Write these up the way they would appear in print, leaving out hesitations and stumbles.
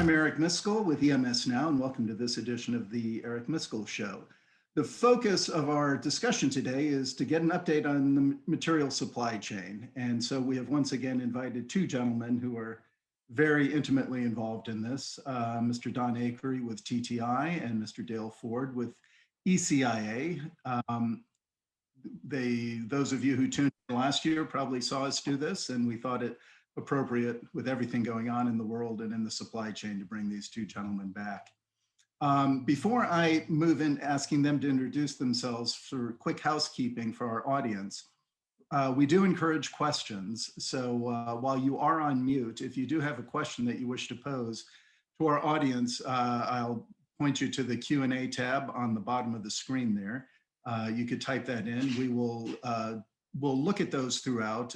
I'm Eric Miscoll with EMS Now, and welcome to this edition of the Eric Miscoll Show. The focus of our discussion today is to get an update on the material supply chain. And so we have once again invited two gentlemen who are very intimately involved in this, Mr. Don Akery with TTI and Mr. Dale Ford with ECIA. Those of you who tuned in last year probably saw us do this, and we thought it appropriate with everything going on in the world and in the supply chain to bring these two gentlemen back. Before I move in asking them to introduce themselves, for quick housekeeping for our audience, we do encourage questions. So while you are on mute, if you do have a question that you wish to pose to our audience, I'll point you to the Q&A tab on the bottom of the screen there. You could type that in. We'll look at those throughout.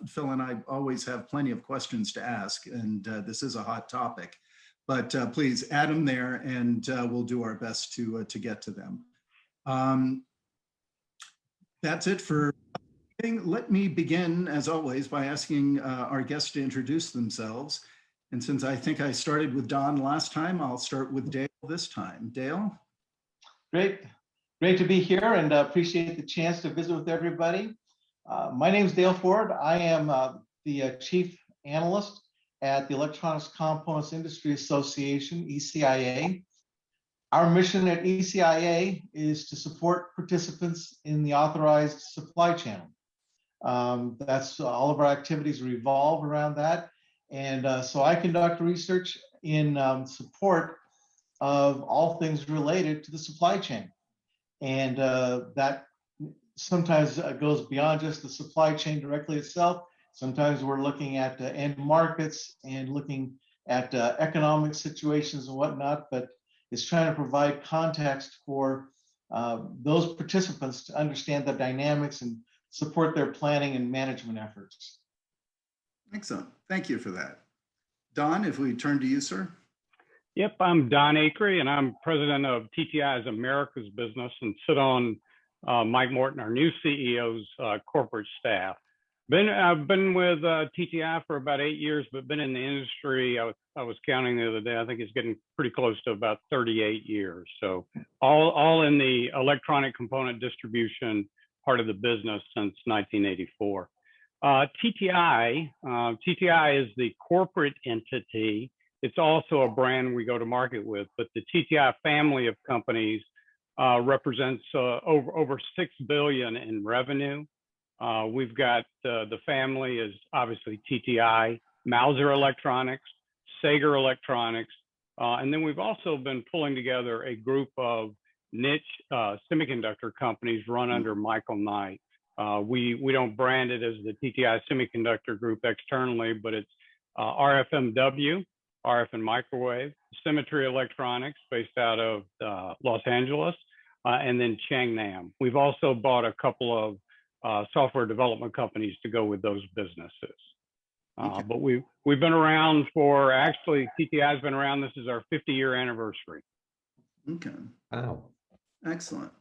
Phil and I always have plenty of questions to ask, and this is a hot topic. But please add them there, and we'll do our best to get to them. That's it for. Let me begin, as always, by asking our guests to introduce themselves. And since I think I started with Don last time, I'll start with Dale this time. Dale? Great to be here, and appreciate the chance to visit with everybody. My name is Dale Ford. I am the Chief Analyst at the Electronics Components Industry Association, ECIA. Our mission at ECIA is to support participants in the authorized supply channel. That's all of our activities revolve around that. And so I conduct research in support of all things related to the supply chain. And that sometimes goes beyond just the supply chain directly itself. Sometimes we're looking at end markets and looking at economic situations and whatnot, but it's trying to provide context for those participants to understand the dynamics and support their planning and management efforts. Excellent. Thank you for that. Don, if we turn to you, sir. Yep, I'm Don Akery, and I'm president of TTI's Americas business and sit on Mike Morton, our new CEO's corporate staff. I've been with TTI for about 8 years, but been in the industry, I was counting the other day, I think it's getting pretty close to about 38 years. So all in the electronic component distribution part of the business since 1984. TTI is the corporate entity. It's also a brand we go to market with, but the TTI family of companies represents over $6 billion in revenue. We've got the family is obviously TTI, Mauser Electronics, Sager Electronics, and then we've also been pulling together a group of niche semiconductor companies run under Michael Knight. We don't brand it as the TTI Semiconductor Group externally, but it's RFMW, RF and Microwave, Symmetry Electronics based out of Los Angeles, and then Changnam. We've also bought a couple of software development companies to go with those businesses. Okay. But we've been around for, actually, TTI's been around, this is our 50-year anniversary. Okay. Wow. Excellent.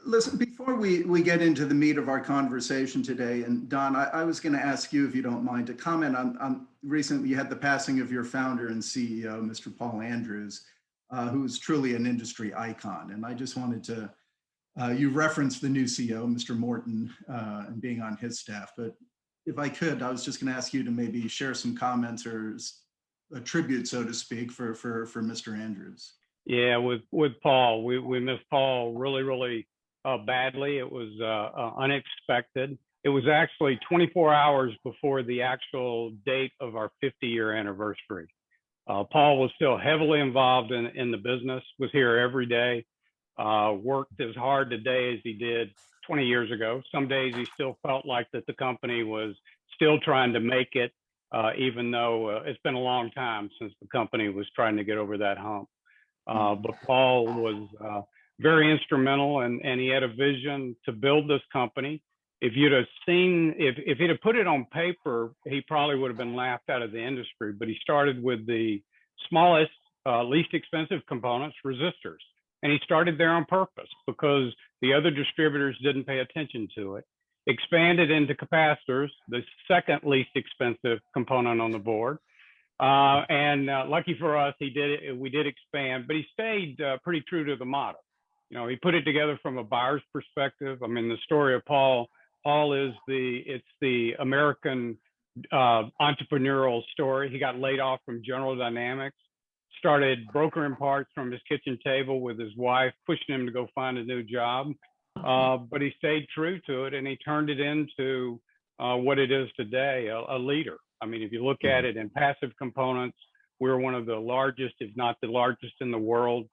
Listen, before we get into the meat of our conversation today, and Don, I was going to ask you, if you don't mind, to comment on recently you had the passing of your founder and CEO, Mr. Paul Andrews, who's truly an industry icon. And I just wanted to, you referenced the new CEO, Mr. Morton, and being on his staff. But if I could, I was just going to ask you to maybe share some comments or a tribute, so to speak, for Mr. Andrews. Yeah, with Paul, we missed Paul really badly. It was unexpected. It was actually 24 hours before the actual date of our 50-year anniversary. Paul was still heavily involved in the business, was here every day, worked as hard today as he did 20 years ago. Some days he still felt like that the company was still trying to make it, even though it's been a long time since the company was trying to get over that hump. But Paul was very instrumental, and he had a vision to build this company. If you'd have seen, if he'd have put it on paper, he probably would have been laughed out of the industry. But he started with the smallest, least expensive components, resistors. And he started there on purpose because the other distributors didn't pay attention to it. Expanded into capacitors, the second least expensive component on the board. And lucky for us, he did it. We did expand, but he stayed pretty true to the model. You know, he put it together from a buyer's perspective. I mean, the story of Paul is the American entrepreneurial story. He got laid off from General Dynamics, started brokering parts from his kitchen table with his wife, pushing him to go find a new job. But he stayed true to it, and he turned it into what it is today, a leader. I mean, if you look at it in passive components, we're one of the largest, if not the largest in the world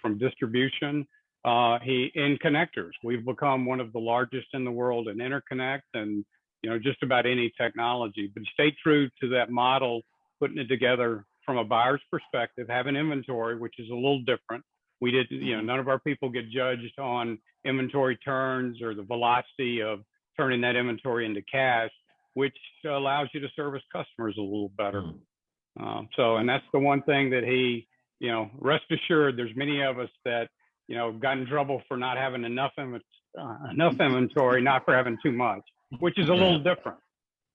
from distribution. In connectors, we've become one of the largest in the world in interconnect and, you know, just about any technology. But stay true to that model, putting it together from a buyer's perspective, having inventory, which is a little different. We did, you know, none of our people get judged on inventory turns or the velocity of turning that inventory into cash, which allows you to service customers a little better. And that's the one thing that he, you know, rest assured, there's many of us that, you know, got in trouble for not having enough inventory, not for having too much, which is a little different,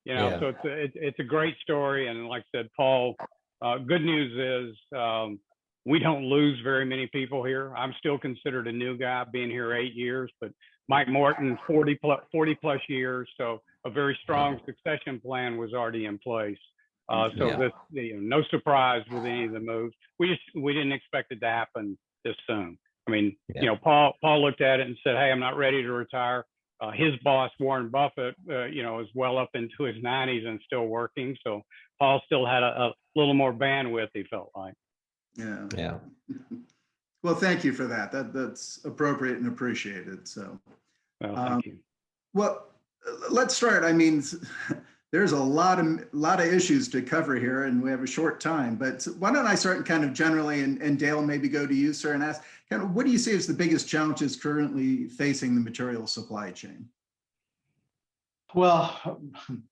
you know. So it's a great story, and like I said, Paul, good news is we don't lose very many people here. I'm still considered a new guy, being here 8 years, but Mike Morton, 40 plus years, so a very strong succession plan was already in place. This, you know, no surprise with any of the moves. We didn't expect it to happen this soon. I mean, you know, Paul looked at it and said, "Hey, I'm not ready to retire." His boss, Warren Buffett, you know, is well up into his 90s and still working. So Paul still had a little more bandwidth, he felt like. Yeah. Well, thank you for that. That's appropriate and appreciated. So, thank you. Well, let's start. I mean, there's a lot of issues to cover here, and we have a short time. But why don't I start kind of generally, and Dale, maybe go to you, sir, and ask, kind of, what do you see as the biggest challenges currently facing the material supply chain? Well,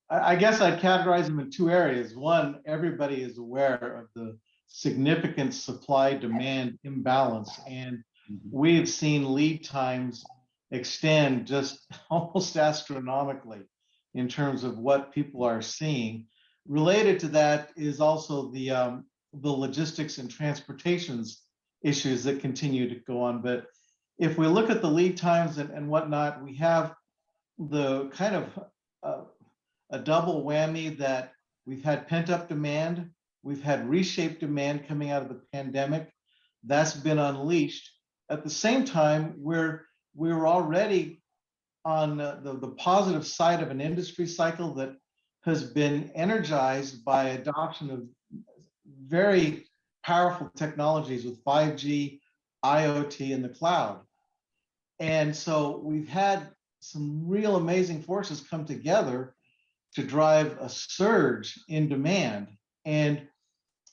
I guess I'd categorize them in two areas. One, everybody is aware of the significant supply-demand imbalance, and we've seen lead times extend just almost astronomically in terms of what people are seeing. Related to that is also the logistics and transportations issues that continue to go on. But if we look at the lead times and whatnot, we have the kind of a double whammy that we've had pent-up demand, we've had reshaped demand coming out of the pandemic. That's been unleashed. At the same time, we're already on the positive side of an industry cycle that has been energized by adoption of very powerful technologies with 5G, IoT, and the cloud. And so we've had some real amazing forces come together to drive a surge in demand. And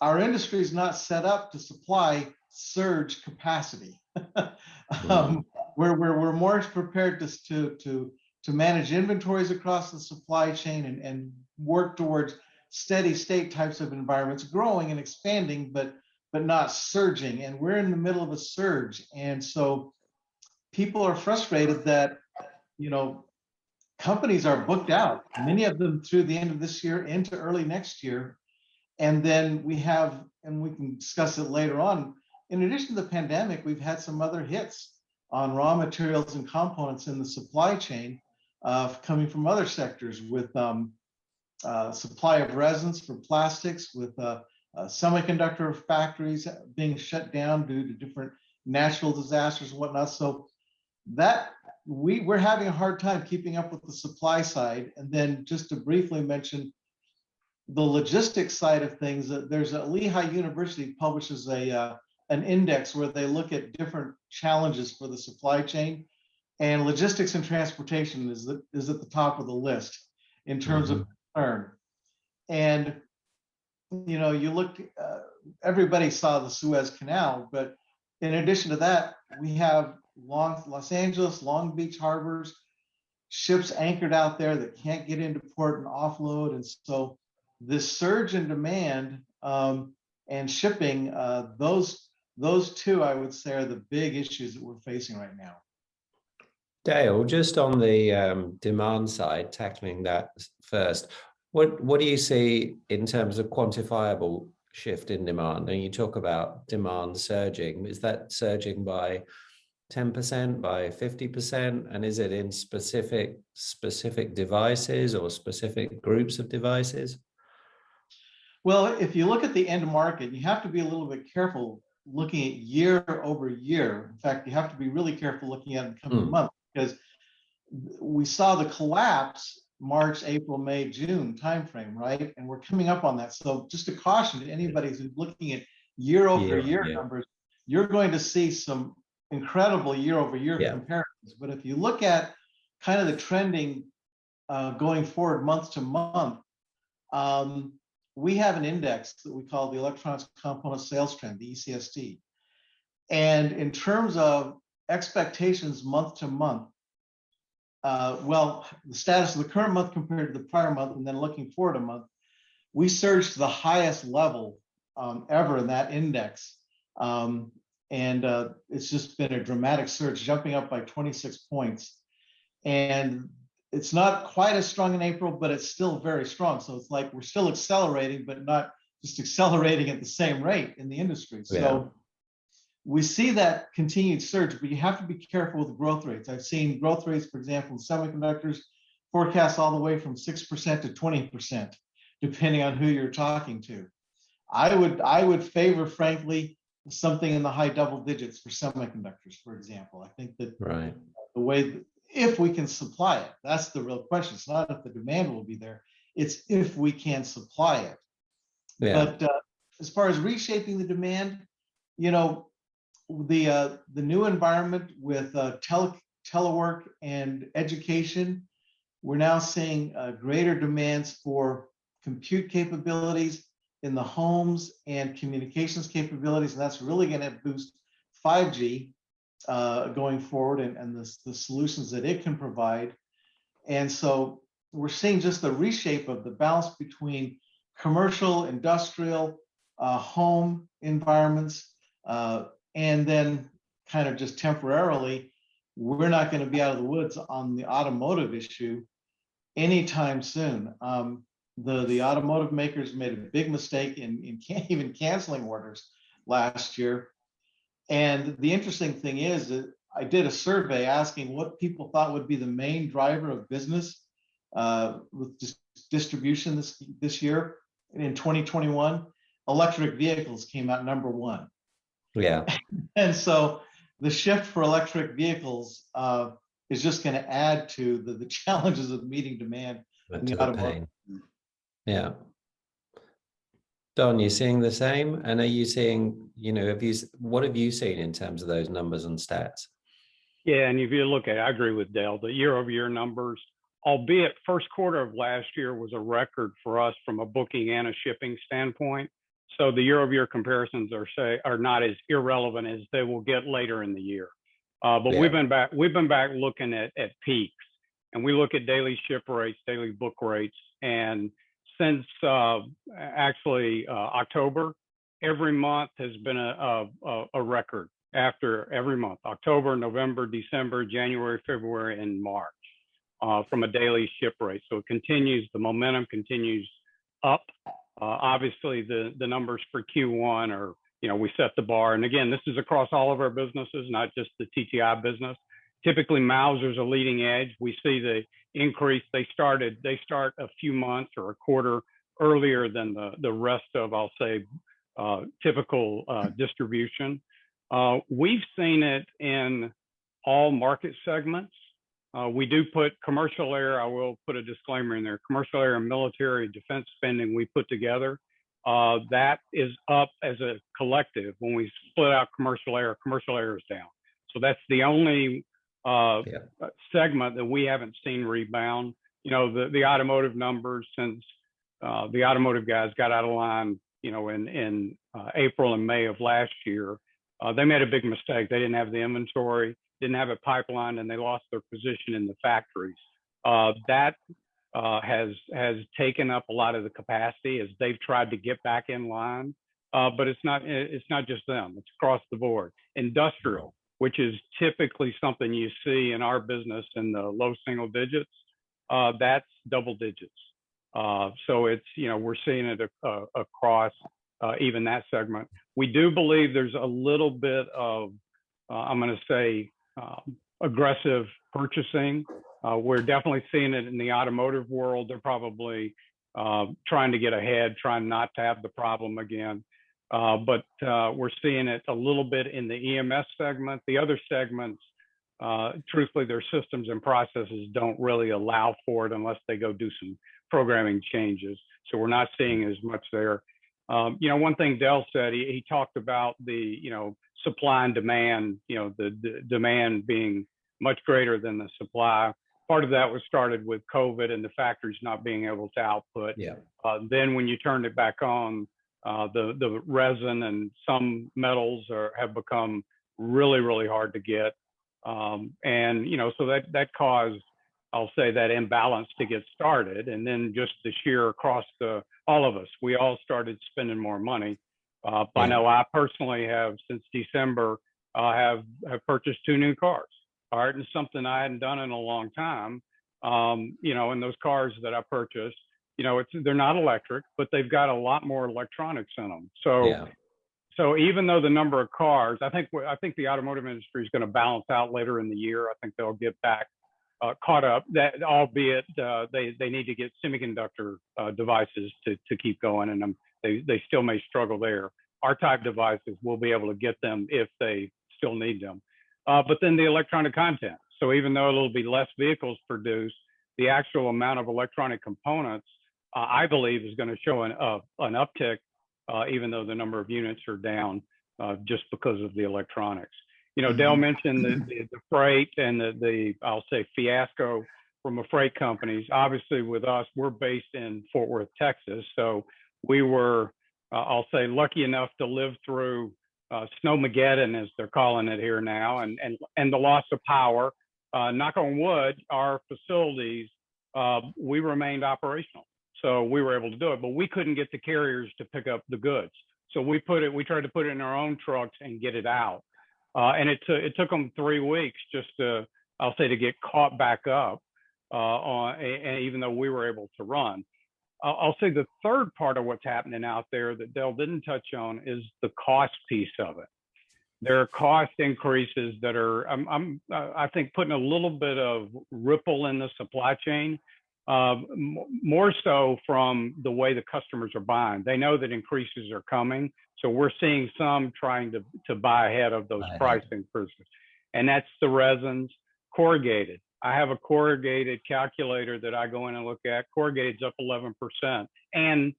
our industry is not set up to supply surge capacity. We're more prepared to manage inventories across the supply chain and work towards steady state types of environments, growing and expanding, but not surging. And we're in the middle of a surge. And so people are frustrated that, you know, companies are booked out, many of them through the end of this year into early next year. And then we have, and we can discuss it later on, in addition to the pandemic, we've had some other hits on raw materials and components in the supply chain coming from other sectors, with supply of resins for plastics, with semiconductor factories being shut down due to different natural disasters and whatnot. So that we're having a hard time keeping up with the supply side. And then just to briefly mention the logistics side of things, there's a Lehigh University publishes an index where they look at different challenges for the supply chain, and logistics and transportation is at the top of the list in terms of concern. And you know, you look, everybody saw the Suez Canal, but in addition to that, we have Los Angeles, Long Beach harbors, ships anchored out there that can't get into port and offload. And so this surge in demand and shipping, those two, I would say, are the big issues that we're facing right now. Dale, just on the demand side, tackling that first, What do you see in terms of quantifiable shift in demand? And you talk about demand surging. Is that surging by 10%, by 50%? And is it in specific devices or specific groups of devices? Well, if you look at the end market, you have to be a little bit careful looking at year over year. In fact, you have to be really careful looking at it in the coming months, because we saw the collapse March, April, May, June timeframe, right? And we're coming up on that. So just a caution to anybody who's looking at year over year numbers, you're going to see some incredible year over year comparisons. But if you look at kind of the trending going forward month to month, we have an index that we call the Electronics Component Sales Trend, the ECST. And in terms of expectations month to month, well, the status of the current month compared to the prior month, and then looking forward a month, we surged to the highest level ever in that index. It's just been a dramatic surge, jumping up by 26 points. And it's not quite as strong in April, but it's still very strong. So it's like we're still accelerating, but not just accelerating at the same rate in the industry. So we see that continued surge, but you have to be careful with the growth rates. I've seen growth rates, for example, in semiconductors, forecasts all the way from 6% to 20%, depending on who you're talking to. I would favor, frankly, something in the high double digits for semiconductors, for example. I think that the way that, if we can supply it, that's the real question. It's not if the demand will be there, it's if we can supply it. But as far as reshaping the demand, you know, the new environment with telework and education, we're now seeing greater demands for compute capabilities in the homes and communications capabilities, and that's really going to boost 5G going forward, and the solutions that it can provide. And so we're seeing just the reshape of the balance between commercial, industrial, home environments, and then kind of just temporarily, we're not going to be out of the woods on the automotive issue anytime soon. The automotive makers made a big mistake in even canceling orders last year. And the interesting thing is that I did a survey asking what people thought would be the main driver of business with distribution this year. In 2021, electric vehicles came out number one. And so the shift for electric vehicles is just going to add to the challenges of meeting demand in the automotive. Don, you seeing the same? And are you seeing, you know, what have you seen in terms of those numbers and stats? Yeah, and if you look at it, I agree with Dale, the year-over-year numbers, albeit first quarter of last year was a record for us from a booking and a shipping standpoint. So the year-over-year comparisons are not as irrelevant as they will get later in the year. But we've been back looking at peaks, and we look at daily ship rates, daily book rates, and since actually October, every month has been a record after every month: October, November, December, January, February, and March from a daily ship rate. So it continues, the momentum continues up. Obviously, the numbers for Q1 are, you know, we set the bar. And again, this is across all of our businesses, not just the TTI business. Typically, Mauser's a leading edge. We see the increase. They start a few months or a quarter earlier than the rest of, I'll say, typical distribution. We've seen it in all market segments. We do put commercial air, I will put a disclaimer in there, commercial air and military defense spending we put together. That is up as a collective. When we split out commercial air is down. So that's the only segment that we haven't seen rebound. You know, the automotive numbers, since the automotive guys got out of line, you know, in April and May of last year, they made a big mistake. They didn't have the inventory, didn't have a pipeline, and they lost their position in the factories. That has taken up a lot of the capacity as they've tried to get back in line. But it's not just them, it's across the board. Industrial, which is typically something you see in our business in the low single digits, that's double digits. So it's, we're seeing it across even that segment. We do believe there's a little bit of, I'm going to say, aggressive purchasing. We're definitely seeing it in the automotive world. They're probably trying to get ahead, trying not to have the problem again. But we're seeing it a little bit in the EMS segment. The other segments, truthfully, their systems and processes don't really allow for it unless they go do some programming changes. So we're not seeing as much there. One thing Dale said, he talked about the, supply and demand, the demand being much greater than the supply. Part of that was started with COVID and the factories not being able to output. Yeah. Then when you turned it back on, the resin and some metals have become really, really hard to get. So that caused, I'll say, that imbalance to get started. And then just the sheer across all of us, we all started spending more money. I know I personally have, since December, have purchased 2 new cars. All right, and something I hadn't done in a long time. And those cars that I purchased, they're not electric, but they've got a lot more electronics in them. So even though the number of cars, I think the automotive industry is going to balance out later in the year. I think they'll get back caught up. That, albeit they need to get semiconductor devices to keep going, and they still may struggle there. Our type devices will be able to get them if they still need them. But then the electronic content. So even though it'll be less vehicles produced, the actual amount of electronic components, I believe, is going to show an uptick, even though the number of units are down just because of the electronics. Dale mentioned the freight and the I'll say fiasco from the freight companies. Obviously, with us, we're based in Fort Worth, Texas, so we were, I'll say, lucky enough to live through Snowmageddon, as they're calling it here now, and the loss of power. Knock on wood, our facilities, we remained operational, so we were able to do it, but we couldn't get the carriers to pick up the goods. So we tried to put it in our own trucks and get it out. And it took them 3 weeks just to, I'll say, to get caught back up, and even though we were able to run. I'll say the third part of what's happening out there that Dale didn't touch on is the cost piece of it. There are cost increases that are, I think, putting a little bit of ripple in the supply chain, more so from the way the customers are buying. They know that increases are coming, so we're seeing some trying to buy ahead of those price increases. And that's the resins. Corrugated. I have a corrugated calculator that I go in and look at. Corrugated's up 11%. And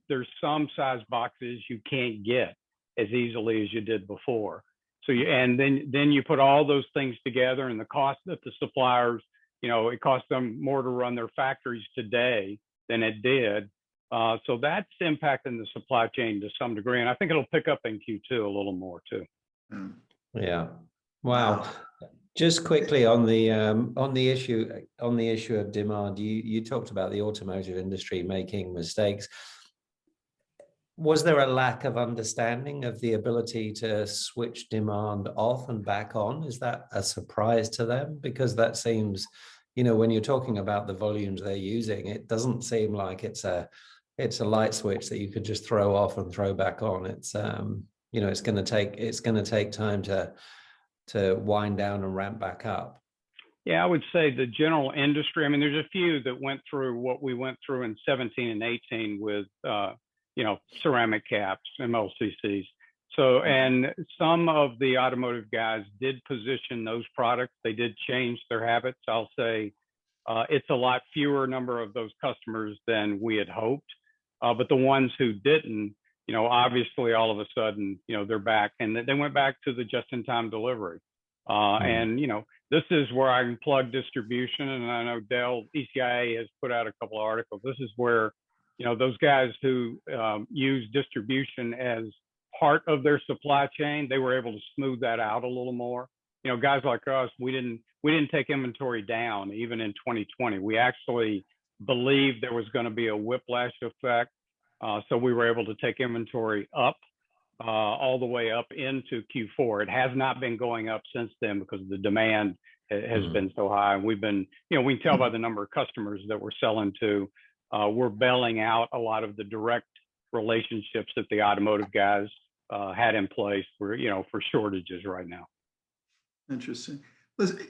there's some size boxes you can't get as easily as you did before. So then you put all those things together, and the cost that the suppliers, it costs them more to run their factories today than it did. So that's impacting the supply chain to some degree. And I think it'll pick up in Q2 a little more too. Yeah. Wow. Just quickly on the issue of demand, you talked about the automotive industry making mistakes. Was there a lack of understanding of the ability to switch demand off and back on? Is that a surprise to them? Because that seems, when you're talking about the volumes they're using, it doesn't seem like it's a light switch that you could just throw off and throw back on. It's it's going to take time to wind down and ramp back up. Yeah, I would say the general industry, there's a few that went through what we went through in 17 and 18 with, ceramic caps, MLCCs. So, and some of the automotive guys did position those products. They did change their habits. I'll say it's a lot fewer number of those customers than we had hoped. But the ones who didn't, obviously all of a sudden, they're back, and they went back to the just-in-time delivery. And, this is where I can plug distribution. And I know Dale, ECIA has put out a couple of articles. This is where, those guys who use distribution as part of their supply chain, they were able to smooth that out a little more. Guys like us, we didn't take inventory down even in 2020. We actually believed there was going to be a whiplash effect. So we were able to take inventory up all the way up into Q4. It has not been going up since then because the demand has been so high. And we've been, we can tell by the number of customers that we're selling to, we're bailing out a lot of the direct relationships that the automotive guys had in place for, for shortages right now. Interesting. Listen,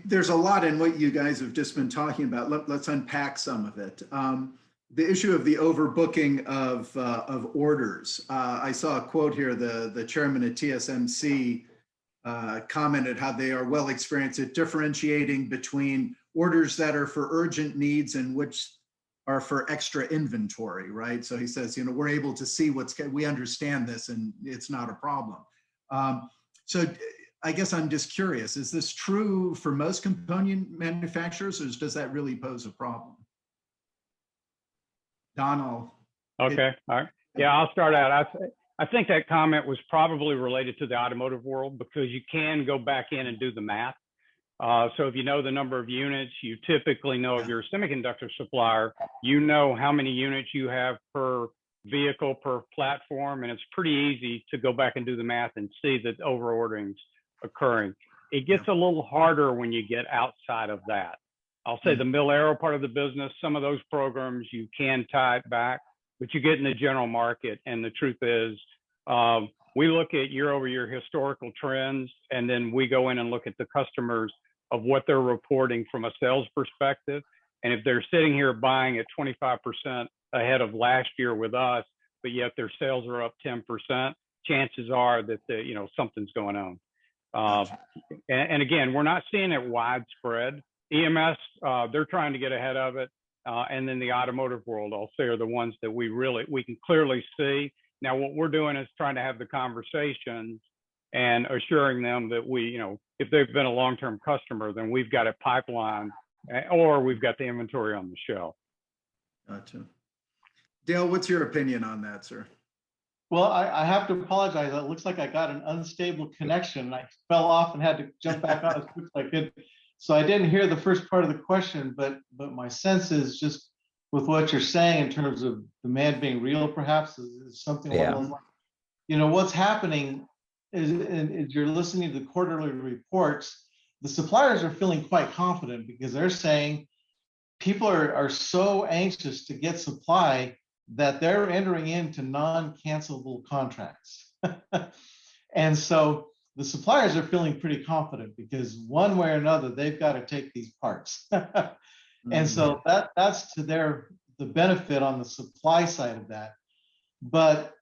there's a lot in what you guys have just been talking about. Let's unpack some of it. The issue of the overbooking of orders. I saw a quote here. The chairman at TSMC commented how they are well experienced at differentiating between orders that are for urgent needs and which are for extra inventory, right? So he says, we're able to see we understand this and it's not a problem. So I guess I'm just curious, is this true for most component manufacturers, or does that really pose a problem? Don, Okay, all right. Yeah, I'll start out. I think that comment was probably related to the automotive world because you can go back in and do the math. So if you know the number of units, you typically know if you're a semiconductor supplier, you know how many units you have per vehicle, per platform, and it's pretty easy to go back and do the math and see that over-ordering's occurring. It gets a little harder when you get outside of that. I'll say the mil-aero part of the business, some of those programs you can tie it back, but you get in the general market, and the truth is, we look at year-over-year historical trends, and then we go in and look at the customers of what they're reporting from a sales perspective. And if they're sitting here buying at 25% ahead of last year with us, but yet their sales are up 10%, chances are that something's going on. And again, we're not seeing it widespread. EMS, they're trying to get ahead of it. And then the automotive world, I'll say, are the ones that we can clearly see. Now, what we're doing is trying to have the conversations and assuring them that if they've been a long-term customer, then we've got a pipeline or we've got the inventory on the shelf. Gotcha. Dale, what's your opinion on that, sir? Well, I have to apologize. It looks like I got an unstable connection. I fell off and had to jump back on as quick as I could. So I didn't hear the first part of the question, but my sense is just with what you're saying in terms of demand being real, perhaps is something along those lines. What's happening is you're listening to the quarterly reports. The suppliers are feeling quite confident because they're saying people are so anxious to get supply that they're entering into non-cancelable contracts. And so the suppliers are feeling pretty confident because one way or another, they've got to take these parts. And so that's to the benefit on the supply side of that. But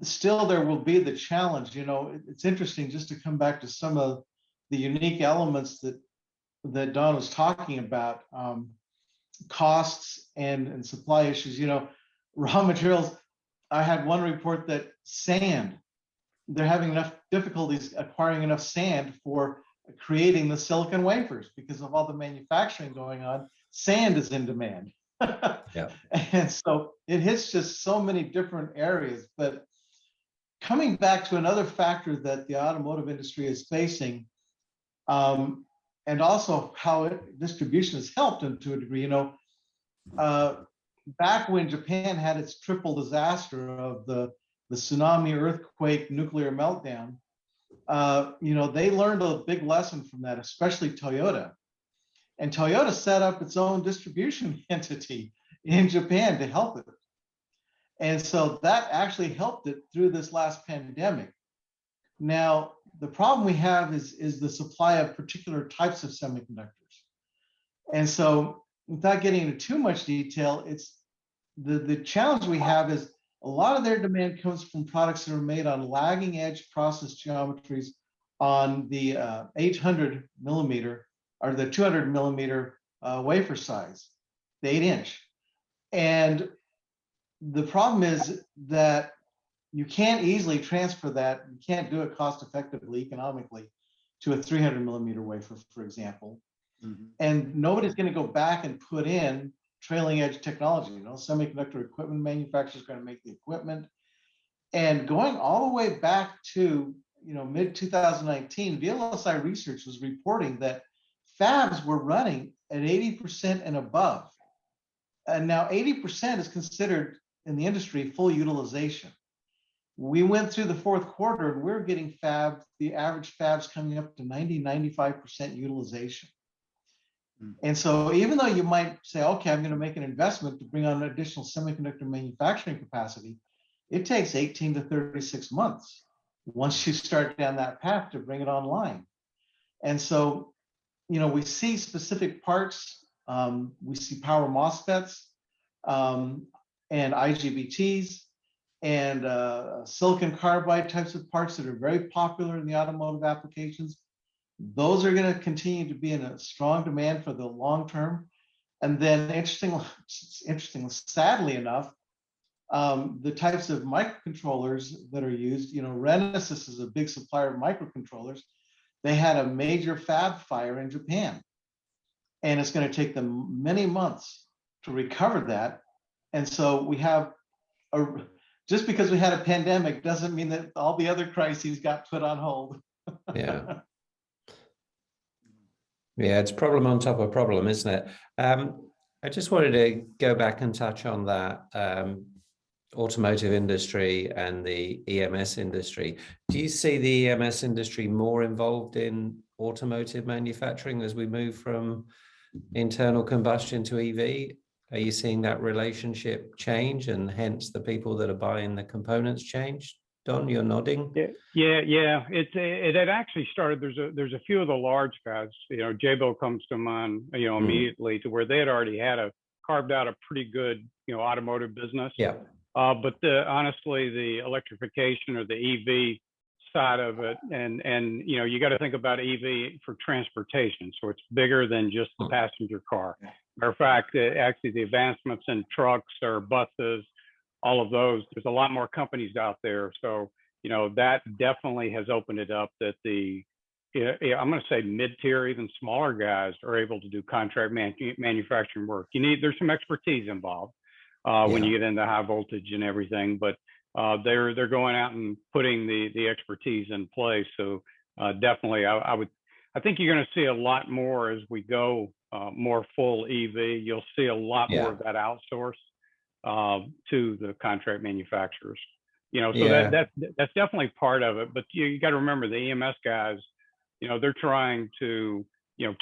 still there will be the challenge. It's interesting just to come back to some of the unique elements that Don was talking about, costs and supply issues. Raw materials, I had one report that sand, they're having enough difficulties acquiring enough sand for creating the silicon wafers because of all the manufacturing going on. Sand is in demand. And so it hits just so many different areas. But coming back to another factor that the automotive industry is facing, and also how distribution has helped them to a degree, back when Japan had its triple disaster of the tsunami, earthquake, nuclear meltdown, they learned a big lesson from that, especially Toyota. And Toyota set up its own distribution entity in Japan to help it. And so that actually helped it through this last pandemic. Now, the problem we have is the supply of particular types of semiconductors. And so without getting into too much detail, it's the challenge we have is a lot of their demand comes from products that are made on lagging edge process geometries on the 800 millimeter or the 200 millimeter wafer size, the 8-inch. And the problem is that you can't easily transfer that. You can't do it cost effectively, economically, to a 300 millimeter wafer, for example. And nobody's going to go back and put in trailing edge technology. Semiconductor equipment manufacturers are going to make the equipment. And going all the way back to mid 2019, VLSI Research was reporting that fabs were running at 80% and above. And now 80% is considered in the industry full utilization. We went through the fourth quarter and we're getting the average fabs coming up to 90, 95% utilization. And so even though you might say, okay, I'm going to make an investment to bring on additional semiconductor manufacturing capacity, it takes 18 to 36 months once you start down that path to bring it online. And so, we see specific parts. We see power MOSFETs and IGBTs and silicon carbide types of parts that are very popular in the automotive applications. Those are going to continue to be in a strong demand for the long term. And then interestingly, sadly enough, the types of microcontrollers that are used, Renesas is a big supplier of microcontrollers. They had a major fab fire in Japan, and it's going to take them many months to recover that. And so we have just because we had a pandemic doesn't mean that all the other crises got put on hold. Yeah. Yeah, it's problem on top of problem, isn't it? I just wanted to go back and touch on that automotive industry and the EMS industry. Do you see the EMS industry more involved in automotive manufacturing as we move from internal combustion to EV? Are you seeing that relationship change, and hence the people that are buying the components change? Don, you're nodding. Yeah. It had actually started. There's a few of the large guys. Jabil comes to mind. Immediately to where they had already carved out a pretty good automotive business. Yeah. But honestly, the electrification or the EV side of it, and you got to think about EV for transportation. So it's bigger than just the passenger car. Matter of fact, actually the advancements in trucks or buses, all of those, there's a lot more companies out there. So, that definitely has opened it up that I'm going to say mid-tier, even smaller guys are able to do contract manufacturing work. There's some expertise involved when you get into high voltage and everything, but they're going out and putting the expertise in place. So definitely, I think you're going to see a lot more as we go more full EV. You'll see a lot more of that outsourced to the contract manufacturers. So that's definitely part of it. But you got to remember the EMS guys, they're trying to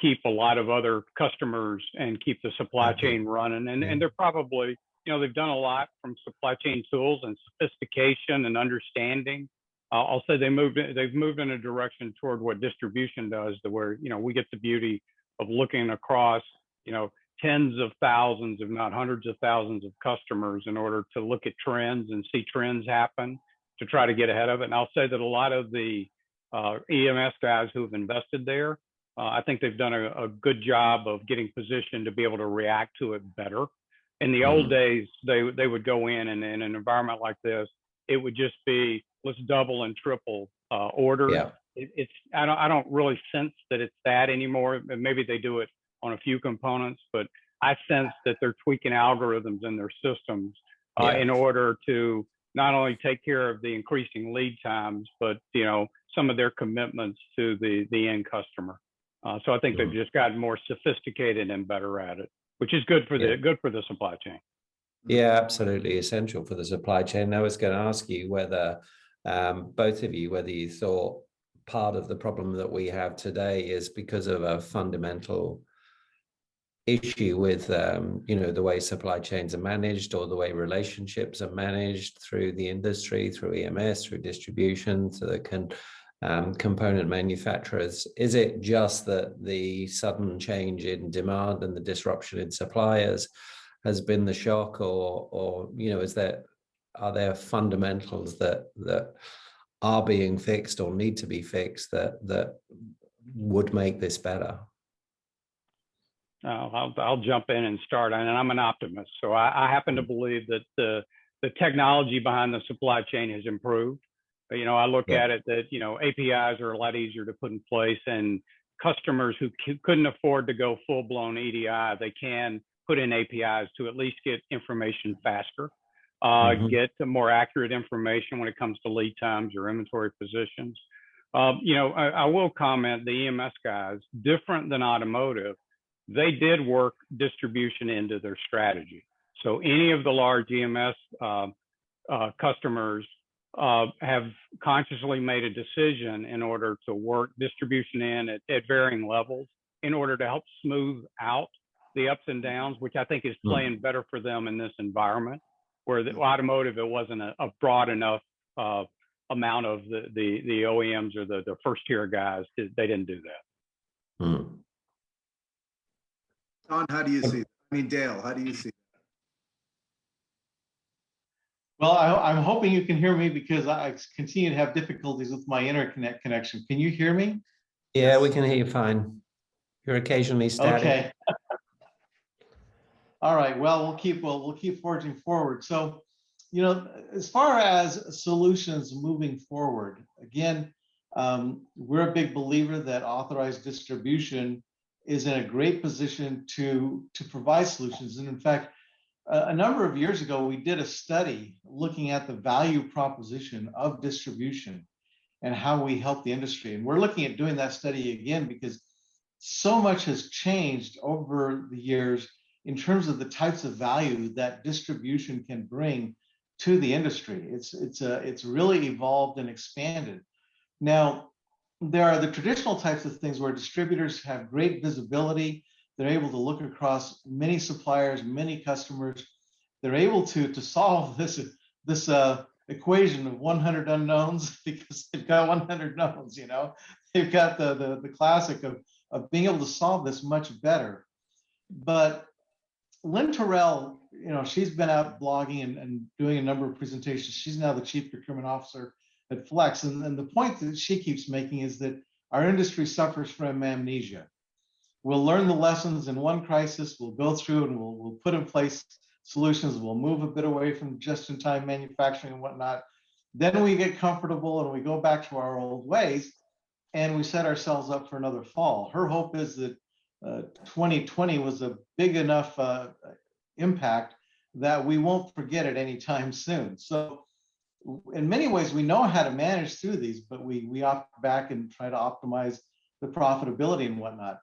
keep a lot of other customers and keep the supply chain running, and they're probably they've done a lot from supply chain tools and sophistication and understanding. I'll say they've moved in a direction toward what distribution does, to where we get the beauty of looking across tens of thousands, if not hundreds of thousands of customers in order to look at trends and see trends happen to try to get ahead of it. And I'll say that a lot of the EMS guys who've invested there, I think they've done a good job of getting positioned to be able to react to it better. In the old days, they would go in, and in an environment like this, it would just be, let's double and triple order. Yeah. I don't really sense that it's that anymore. Maybe they do it on a few components, but I sense that they're tweaking algorithms in their systems in order to not only take care of the increasing lead times, but some of their commitments to the end customer. So I think they've just gotten more sophisticated and better at it, which is good for the supply chain. Yeah, absolutely essential for the supply chain. I was going to ask you whether both of you, whether you thought part of the problem that we have today is because of a fundamental issue with the way supply chains are managed, or the way relationships are managed through the industry, through EMS, through distribution, to the component manufacturers. Is it just that the sudden change in demand and the disruption in suppliers has been the shock, or are there fundamentals that are being fixed or need to be fixed that would make this better? I'll jump in and start, and I'm an optimist. So I happen to believe that the technology behind the supply chain has improved. I look at it that, APIs are a lot easier to put in place, and customers who couldn't afford to go full blown EDI, they can put in APIs to at least get information faster, get more accurate information when it comes to lead times or inventory positions. I will comment, the EMS guys, different than automotive, they did work distribution into their strategy. So any of the large EMS customers have consciously made a decision in order to work distribution in at varying levels. in order to help smooth out the ups and downs, which I think is playing better for them in this environment, where the automotive, it wasn't a broad enough amount of the OEMs or the first tier guys. They didn't do that. Don, how do you see that? I mean, Dale, how do you see that? Well, I'm hoping you can hear me because I continue to have difficulties with my internet connection. Can you hear me? Yeah, we can hear you fine. You're occasionally static. Okay. All right. Well, we'll keep forging forward. So, you know, as far as solutions moving forward, again, we're a big believer that authorized distribution is in a great position to provide solutions. And in fact, a number of years ago, we did a study looking at the value proposition of distribution and how we help the industry. And we're looking at doing that study again because so much has changed over the years in terms of the types of value that distribution can bring to the industry. It's really evolved and expanded. Now, there are the traditional types of things where distributors have great visibility. They're able to look across many suppliers, many customers. They're able to solve this equation of 100 unknowns because they've got 100 knowns. You know, they've got the classic of being able to solve this much better. But Lynn Terrell, you know, she's been out blogging and doing a number of presentations. She's now the Chief Procurement Officer at Flex. And the point that she keeps making is that our industry suffers from amnesia. We'll learn the lessons in one crisis, we'll go through and we'll put in place solutions, we'll move a bit away from just-in-time manufacturing and whatnot. Then we get comfortable and we go back to our old ways and we set ourselves up for another fall. Her hope is that 2020 was a big enough impact that we won't forget it anytime soon. So in many ways, we know how to manage through these, but we opt back and try to optimize the profitability and whatnot.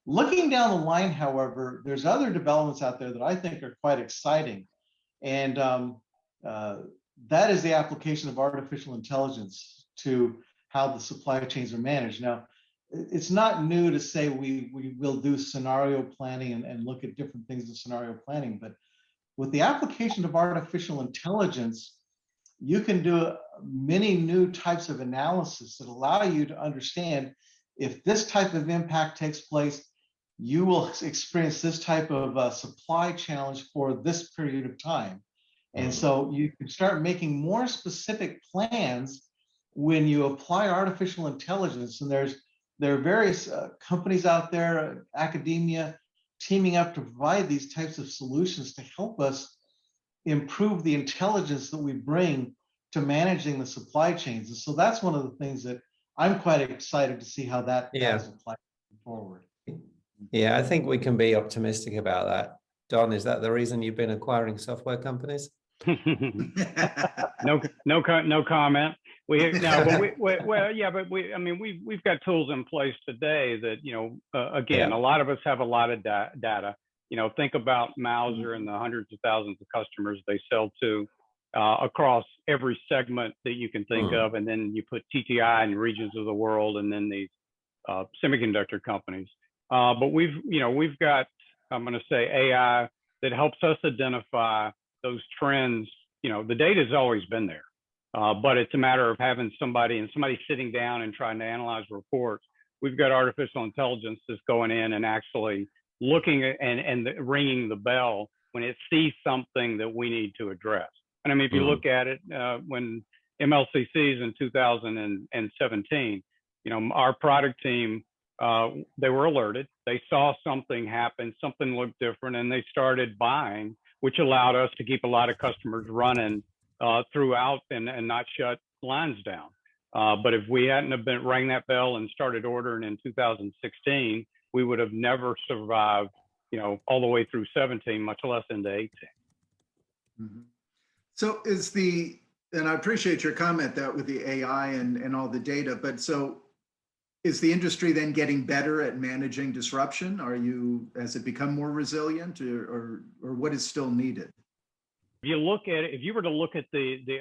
Looking down the line, however, there's other developments out there that I think are quite exciting. And that is the application of artificial intelligence to how the supply chains are managed. Now, it's not new to say we will do scenario planning and look at different things in scenario planning, but with the application of artificial intelligence, you can do many new types of analysis that allow you to understand if this type of impact takes place, you will experience this type of supply challenge for this period of time. And so you can start making more specific plans when you apply artificial intelligence. And there are various companies out there, academia, teaming up to provide these types of solutions to help us improve the intelligence that we bring to managing the supply chains. And so that's one of the things that I'm quite excited to see how that is applied forward. Yeah, I think we can be optimistic about that. Don, is that the reason you've been acquiring software companies? No comment. We've got tools in place today that, you know, again, a lot of us have a lot of data. You know, think about Mauser and the hundreds of thousands of customers they sell to across every segment that you can think of, and then you put TTI in regions of the world, and then these semiconductor companies. But we've got, I'm going to say, AI that helps us identify those trends. You know, the data has always been there, but it's a matter of having somebody sitting down and trying to analyze reports. We've got artificial intelligence that's going in and actually looking at and ringing the bell when it sees something that we need to address. And I mean, if you look at it, when MLCCs in 2017, you know, our product team, they were alerted. They saw something happen, something looked different, and they started buying, which allowed us to keep a lot of customers running throughout and not shut lines down. But if we hadn't have rang that bell and started ordering in 2016, we would have never survived, you know, all the way through 17, much less into 18. Mm-hmm. So and I appreciate your comment that with the AI and all the data, but so is the industry then getting better at managing disruption? Has it become more resilient, or what is still needed? If you look at it, if you were to look at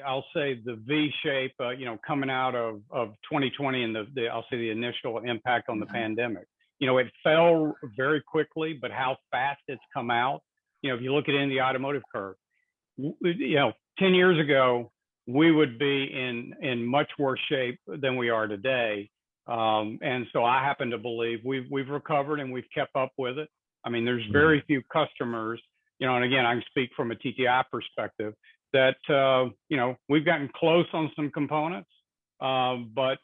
I'll say the V shape, you know, coming out of 2020 and the I'll say the initial impact on the pandemic, it fell very quickly, but how fast it's come out. If you look at it in the automotive curve, 10 years ago, we would be in much worse shape than we are today. And so I happen to believe we've recovered and we've kept up with it. I mean, there's very few customers, and again, I can speak from a TTI perspective that, we've gotten close on some components, but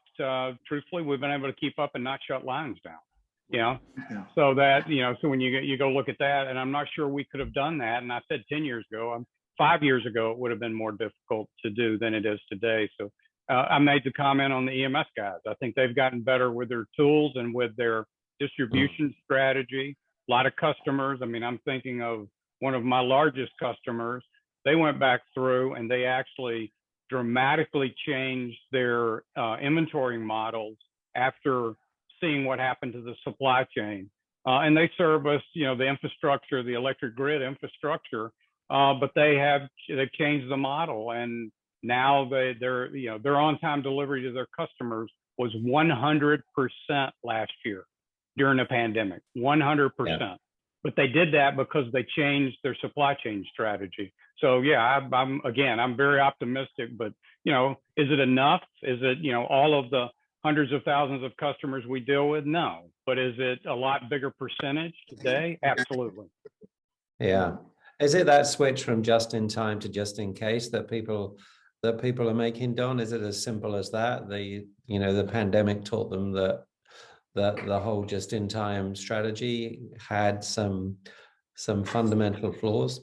truthfully, we've been able to keep up and not shut lines down. Yeah. So that, so when you go look at that, and I'm not sure we could have done that. And I said 10 years ago, 5 years ago, it would have been more difficult to do than it is today. So I made the comment on the EMS guys. I think they've gotten better with their tools and with their distribution strategy. A lot of customers, I mean, I'm thinking of one of my largest customers. They went back through and they actually dramatically changed their inventory models after seeing what happened to the supply chain. And they service, the infrastructure, the electric grid infrastructure, but they've changed the model, and now their on-time delivery to their customers was 100% last year during the pandemic, 100%. Yeah. But they did that because they changed their supply chain strategy. So yeah, I'm very optimistic, but is it enough? Is it, all of the hundreds of thousands of customers we deal with? No. But is it a lot bigger percentage today? Absolutely. Yeah. Is it that switch from just in time to just in case that people are making, Don? Is it as simple as that? The pandemic taught them that the whole just in time strategy had some fundamental flaws.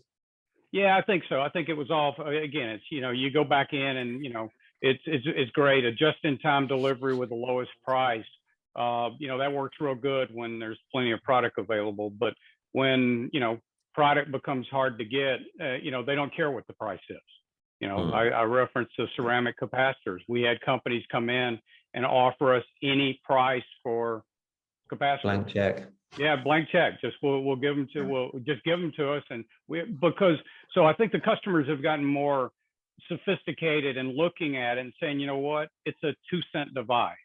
Yeah, I think so. I think it was all, again, it's, you go back in and, it's great. A just-in-time delivery with the lowest price, that works real good when there's plenty of product available. But when, product becomes hard to get, they don't care what the price is. I referenced the ceramic capacitors. We had companies come in and offer us any price for capacitors. Blank check. Yeah, blank check. We'll give them to us, and so I think the customers have gotten more sophisticated and looking at it and saying, you know what, it's a 2-cent device.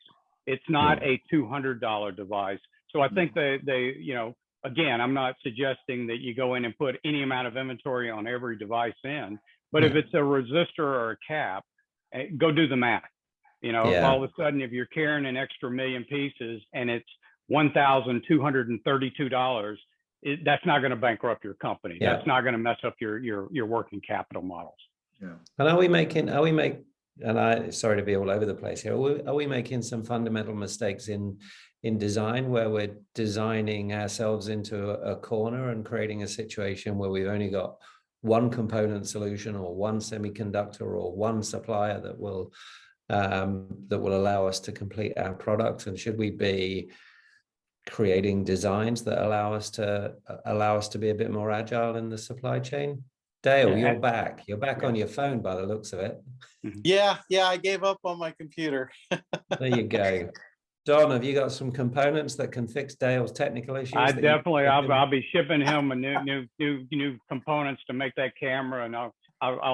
It's not a $200 device. So I think they again, I'm not suggesting that you go in and put any amount of inventory on every device in, but if it's a resistor or a cap, go do the math. All of a sudden, if you're carrying an extra 1 million pieces and it's $1,232, that's not going to bankrupt your company. Yeah. That's not going to mess up your working capital models. Yeah. And sorry to be all over the place here. Are we making some fundamental mistakes in design where we're designing ourselves into a corner and creating a situation where we've only got one component solution or one semiconductor or one supplier that will allow us to complete our product? And should we be creating designs that allow us to be a bit more agile in the supply chain? Dale, you're back on your phone by the looks of it. Yeah, I gave up on my computer. There you go. Don, have you got some components that can fix Dale's technical issues? I'll be shipping him a new components to make that camera, and I'll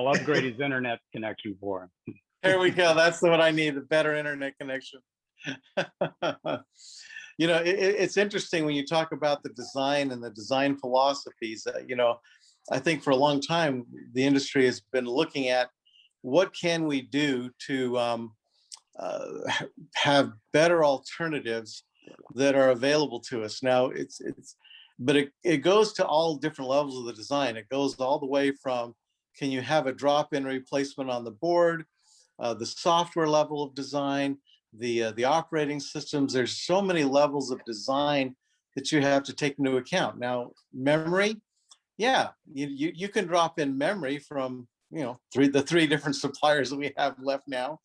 upgrade his internet connection for him. There we go. That's what I need, a better internet connection. It's interesting when you talk about the design and the design philosophies. I think for a long time, the industry has been looking at what can we do to have better alternatives that are available to us. Now, but it goes to all different levels of the design. It goes all the way from, can you have a drop-in replacement on the board, the software level of design, the operating systems. There's so many levels of design that you have to take into account. Now, memory, yeah, you can drop in memory from the three different suppliers that we have left now.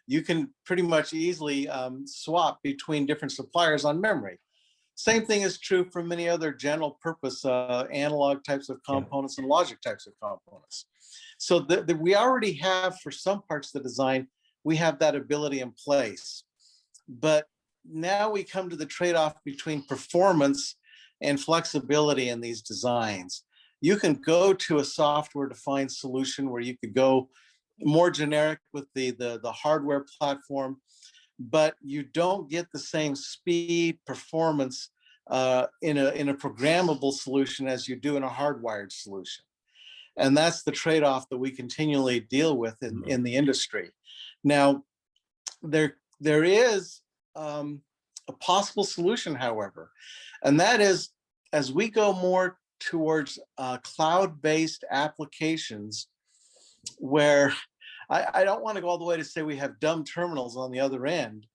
You can pretty much easily swap between different suppliers on memory. Same thing is true for many other general purpose analog types of components and logic types of components. So we already have, for some parts of the design, we have that ability in place. But now we come to the trade-off between performance and flexibility in these designs. You can go to a software-defined solution where you could go more generic with the hardware platform, but you don't get the same speed, performance in a programmable solution as you do in a hardwired solution. And that's the trade-off that we continually deal with in the industry. Now, there is a possible solution, however, and that is as we go more towards cloud-based applications, where I don't want to go all the way to say we have dumb terminals on the other end,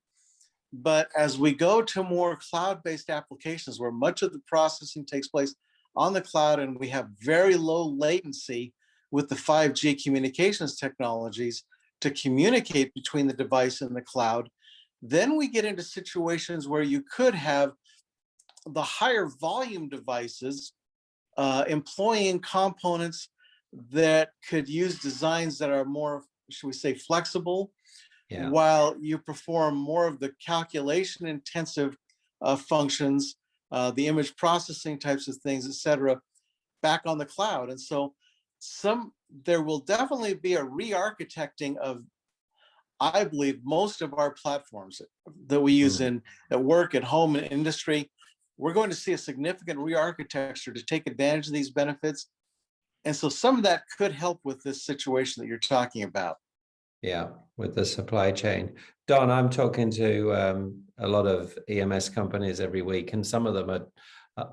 but as we go to more cloud-based applications where much of the processing takes place on the cloud and we have very low latency with the 5G communications technologies to communicate between the device and the cloud, then we get into situations where you could have the higher volume devices employing components that could use designs that are more, should we say, flexible, while you perform more of the calculation intensive functions, the image processing types of things, et cetera, back on the cloud. And so there will definitely be a re-architecting of, I believe, most of our platforms that we use at work, at home, and industry. We're going to see a significant re-architecture to take advantage of these benefits. And so some of that could help with this situation that you're talking about. Yeah, with the supply chain. Don, I'm talking to a lot of EMS companies every week, and some of them are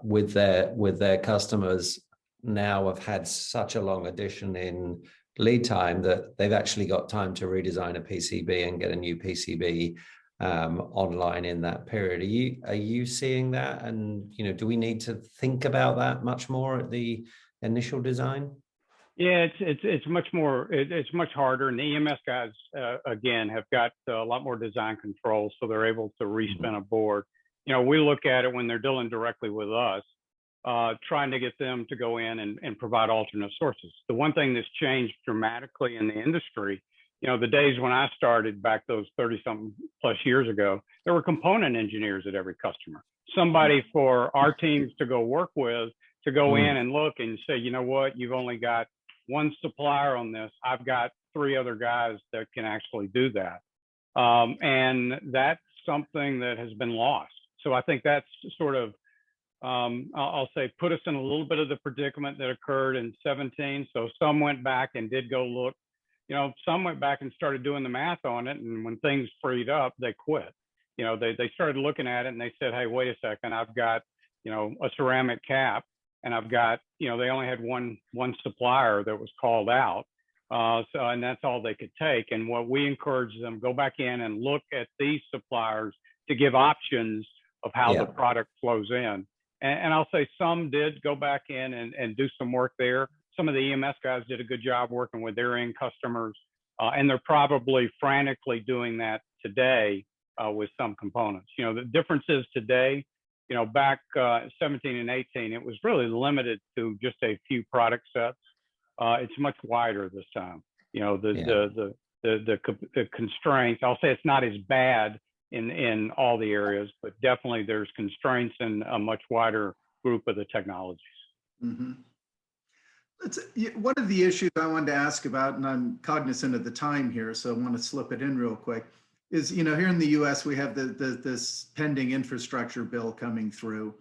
with their customers now have had such a long addition in lead time that they've actually got time to redesign a PCB and get a new PCB online in that period. Are you seeing that? And do we need to think about that much more at the initial design? Yeah, it's much more, it's much harder. And the EMS guys, again, have got a lot more design control, so they're able to respin a board. We look at it when they're dealing directly with us, trying to get them to go in and provide alternate sources. The one thing that's changed dramatically in the industry, the days when I started back those 30-something plus years ago, there were component engineers at every customer. Somebody for our teams to go work with, to go in and look and say, you know what, you've only got one supplier on this. I've got 3 other guys that can actually do that. And that's something that has been lost. So I think that's sort of, I'll say, put us in a little bit of the predicament that occurred in 17. So some went back and did go look, some went back and started doing the math on it. And when things freed up, they quit. They started looking at it and they said, hey, wait a second, I've got, a ceramic cap. And I've got, they only had one supplier that was called out. And that's all they could take. And what we encourage them, go back in and look at these suppliers to give options of how the product flows in. And I'll say some did go back in and do some work there. Some of the EMS guys did a good job working with their end customers. And they're probably frantically doing that today with some components. The difference is today, back 17 and 18, it was really limited to just a few product sets. It's much wider this time. The constraints, I'll say it's not as bad in all the areas, but definitely there's constraints in a much wider group of the technologies. Mm-hmm. One of the issues I wanted to ask about, and I'm cognizant of the time here, so I want to slip it in real quick, is, here in the US, we have this pending infrastructure bill coming through.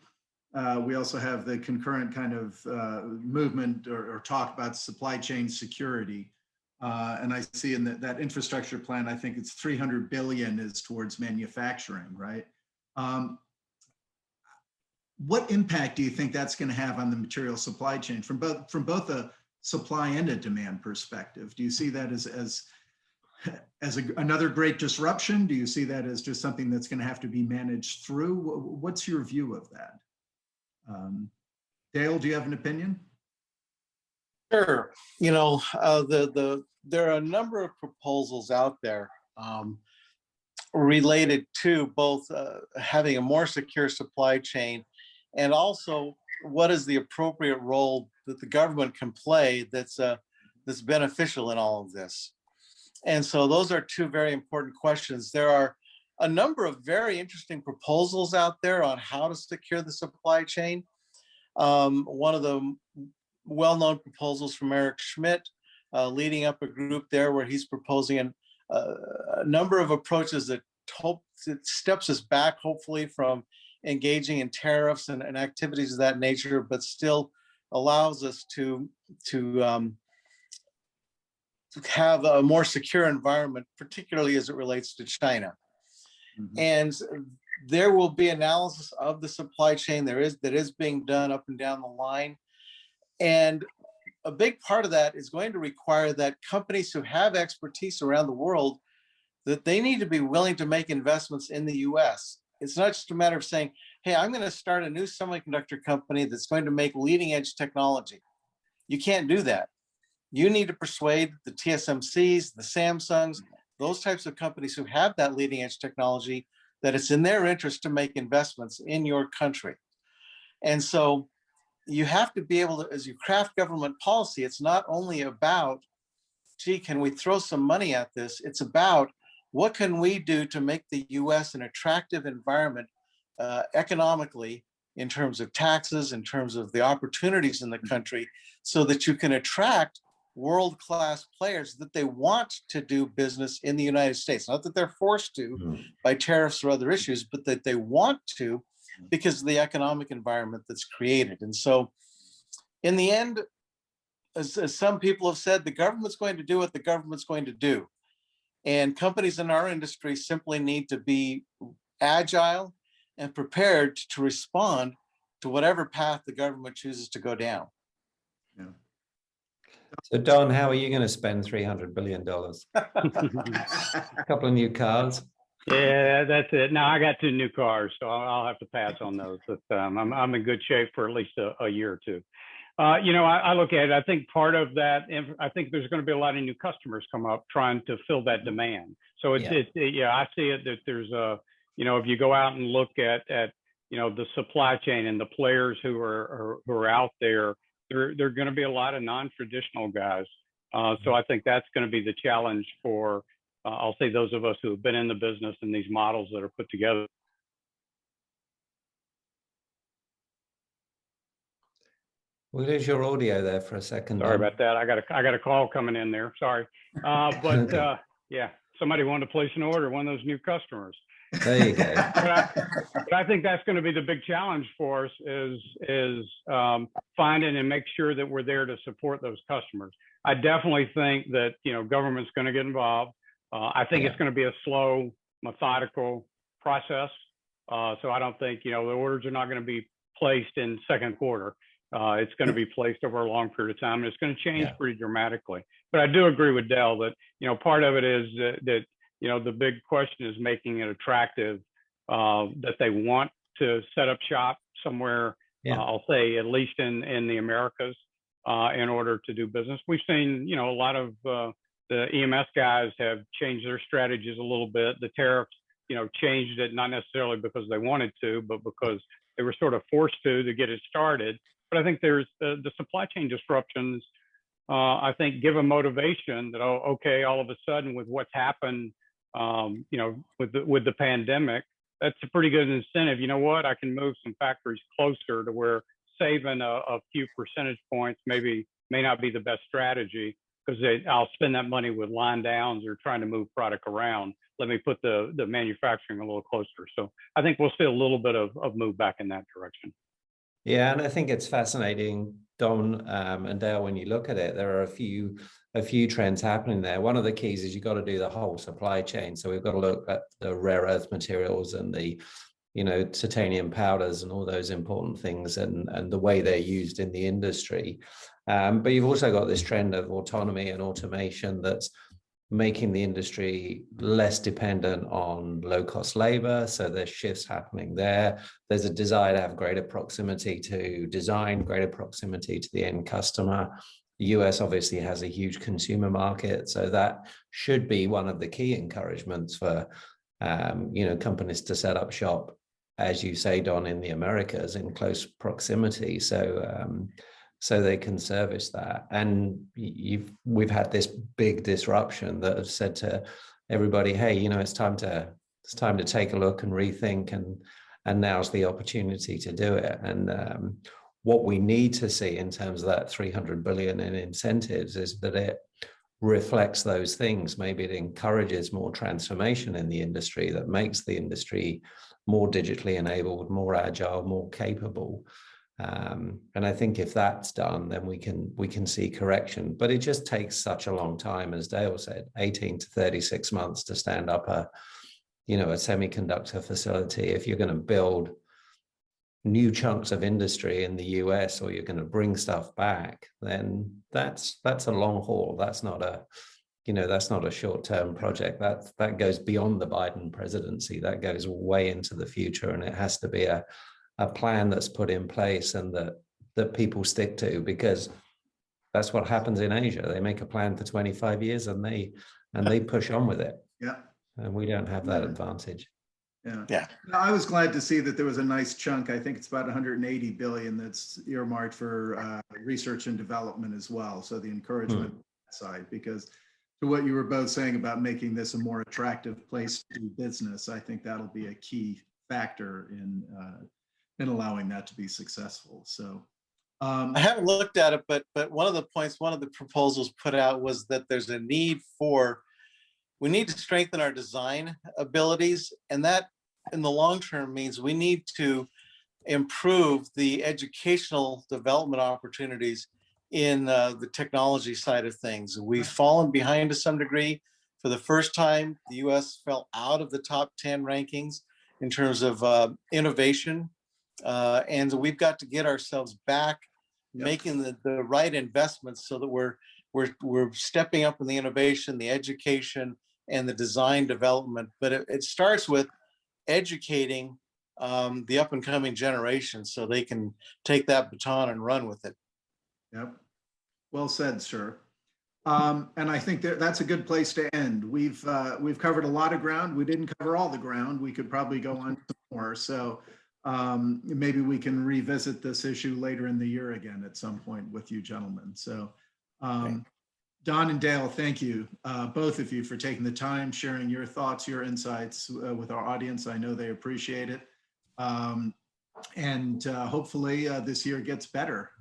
We also have the concurrent kind of movement or talk about supply chain security. And I see in that infrastructure plan, I think it's 300 billion is towards manufacturing, right? What impact do you think that's going to have on the material supply chain from both a supply and a demand perspective? Do you see that as another great disruption? Do you see that as just something that's going to have to be managed through? What's your view of that? Dale, do you have an opinion? Sure. There are a number of proposals out there related to both having a more secure supply chain and also what is the appropriate role that the government can play that's beneficial in all of this. And so those are 2 very important questions. There are a number of very interesting proposals out there on how to secure the supply chain. One of the well-known proposals from Eric Schmidt, leading up a group there where he's proposing a number of approaches that steps us back, hopefully, from engaging in tariffs and activities of that nature, but still allows us to have a more secure environment, particularly as it relates to China. Mhm. And there will be analysis of the supply chain that is being done up and down the line. And a big part of that is going to require that companies who have expertise around the world, that they need to be willing to make investments in the US. It's not just a matter of saying, hey, I'm going to start a new semiconductor company that's going to make leading edge technology. You can't do that. You need to persuade the TSMCs, the Samsungs, those types of companies who have that leading edge technology, that it's in their interest to make investments in your country. And so you have to be able to, as you craft government policy, it's not only about, gee, can we throw some money at this? It's about, what can we do to make the US an attractive environment economically, in terms of taxes, in terms of the opportunities in the country, so that you can attract world-class players that they want to do business in the United States. Not that they're forced to by tariffs or other issues, but that they want to because of the economic environment that's created. And so in the end, as some people have said, the government's going to do what the government's going to do. And companies in our industry simply need to be agile and prepared to respond to whatever path the government chooses to go down. Yeah. So Don, how are you going to spend $300 billion? A couple of new cars. Yeah, that's it. No, I got 2 new cars, so I'll have to pass on those. But I'm in good shape for at least a year or two. I look at it, I think part of that, I think there's going to be a lot of new customers come up trying to fill that demand. So I see it that there's if you go out and look at the supply chain and the players who are out there, there are going to be a lot of non-traditional guys. So I think that's going to be the challenge for, I'll say, those of us who have been in the business and these models that are put together. We lose your audio there for a second. Sorry about that. I got a call coming in there. Sorry. Yeah, somebody wanted to place an order, one of those new customers. There you go. But I think that's going to be the big challenge for us is finding and make sure that we're there to support those customers. I definitely think that, government's going to get involved. I think it's going to be a slow, methodical process. So I don't think, the orders are not going to be placed in second quarter. It's going to be placed over a long period of time, and it's going to change pretty dramatically. But I do agree with Dale that, part of it is that the big question is making it attractive, that they want to set up shop somewhere, I'll say at least in the Americas, in order to do business. We've seen, a lot of the EMS guys have changed their strategies a little bit. The tariffs, changed it, not necessarily because they wanted to, but because they were sort of forced to get it started. But I think there's the supply chain disruptions, I think, give a motivation that, all of a sudden with what's happened, with the pandemic, that's a pretty good incentive. You know what? I can move some factories closer to where saving a few percentage points may not be the best strategy, because I'll spend that money with line downs or trying to move product around. Let me put the manufacturing a little closer. So I think we'll see a little bit of move back in that direction. Yeah, and I think it's fascinating, Don and Dale, when you look at it, there are a few trends happening there. One of the keys is you've got to do the whole supply chain. So we've got to look at the rare earth materials and the, titanium powders and all those important things and the way they're used in the industry. But you've also got this trend of autonomy and automation that's making the industry less dependent on low-cost labor. So there's shifts happening there. There's a desire to have greater proximity to design, greater proximity to the end customer. The US obviously has a huge consumer market, so that should be one of the key encouragements for companies to set up shop, as you say, Don, in the Americas in close proximity. So they can service that. And we've had this big disruption that has said to everybody, hey, it's time to take a look and rethink, and now's the opportunity to do it. And what we need to see in terms of that 300 billion in incentives is that it reflects those things. Maybe it encourages more transformation in the industry that makes the industry more digitally enabled, more agile, more capable. And I think if that's done, then we can see correction. But it just takes such a long time, as Dale said, 18 to 36 months to stand up a semiconductor facility. If you're going to build new chunks of industry in the US, or you're going to bring stuff back, then that's a long haul. That's not a short-term project. That goes beyond the Biden presidency. That goes way into the future, and it has to be a plan that's put in place and that people stick to, because that's what happens in Asia. They make a plan for 25 years and they push on with it. Yeah. And we don't have that advantage. Yeah. I was glad to see that there was a nice chunk. I think it's about 180 billion that's earmarked for research and development as well. So the encouragement side, because to what you were both saying about making this a more attractive place to do business, I think that'll be a key factor in allowing that to be successful. So I haven't looked at it, but one of the proposals put out was that there's a need we need to strengthen our design abilities, and that in the long term means we need to improve the educational development opportunities in the technology side of things. We've fallen behind to some degree. For the first time, the US fell out of the top 10 rankings in terms of innovation. And we've got to get ourselves back, making the right investments so that we're stepping up in the innovation, the education, and the design development. But it starts with educating the up and coming generation so they can take that baton and run with it. Yep. Well said, sir. And I think that's a good place to end. We've covered a lot of ground. We didn't cover all the ground. We could probably go on some more. So maybe we can revisit this issue later in the year again at some point with you gentlemen. So Don and Dale, thank you, both of you, for taking the time, sharing your thoughts, your insights with our audience. I know they appreciate it. And hopefully this year gets better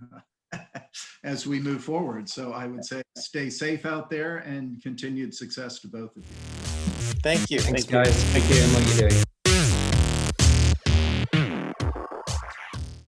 as we move forward. So I would say stay safe out there and continued success to both of you. Thank you. Thanks, guys. Thank you. And what you're doing.